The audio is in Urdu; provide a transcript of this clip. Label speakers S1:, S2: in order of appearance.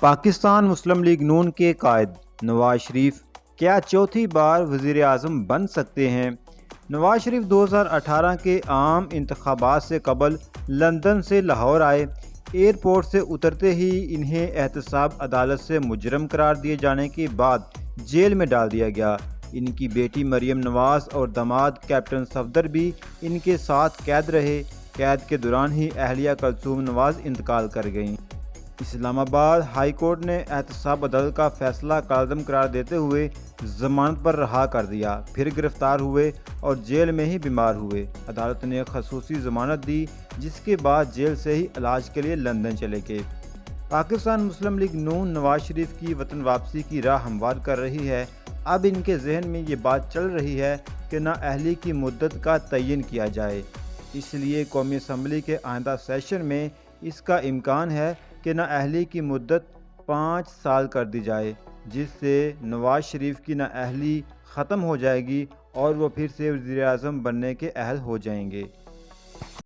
S1: پاکستان مسلم لیگ نون کے قائد نواز شریف کیا چوتھی بار وزیر اعظم بن سکتے ہیں؟ نواز شریف 2018 کے عام انتخابات سے قبل لندن سے لاہور آئے۔ ایئرپورٹ سے اترتے ہی انہیں احتساب عدالت سے مجرم قرار دیے جانے کے بعد جیل میں ڈال دیا گیا۔ ان کی بیٹی مریم نواز اور داماد کیپٹن صفدر بھی ان کے ساتھ قید رہے۔ قید کے دوران ہی اہلیہ کلثوم نواز انتقال کر گئیں۔ اسلام آباد ہائی کورٹ نے احتساب عدالت کا فیصلہ کالعدم قرار دیتے ہوئے ضمانت پر رہا کر دیا، پھر گرفتار ہوئے اور جیل میں ہی بیمار ہوئے۔ عدالت نے خصوصی ضمانت دی، جس کے بعد جیل سے ہی علاج کے لیے لندن چلے گئے۔ پاکستان مسلم لیگ نون نواز شریف کی وطن واپسی کی راہ ہموار کر رہی ہے۔ اب ان کے ذہن میں یہ بات چل رہی ہے کہ نااہلی کی مدت کا تعین کیا جائے۔ اس لیے قومی اسمبلی کے آئندہ سیشن میں اس کا امکان ہے کہ نااہلی کی مدت 5 سال کر دی جائے، جس سے نواز شریف کی نااہلی ختم ہو جائے گی اور وہ پھر سے وزیر اعظم بننے کے اہل ہو جائیں گے۔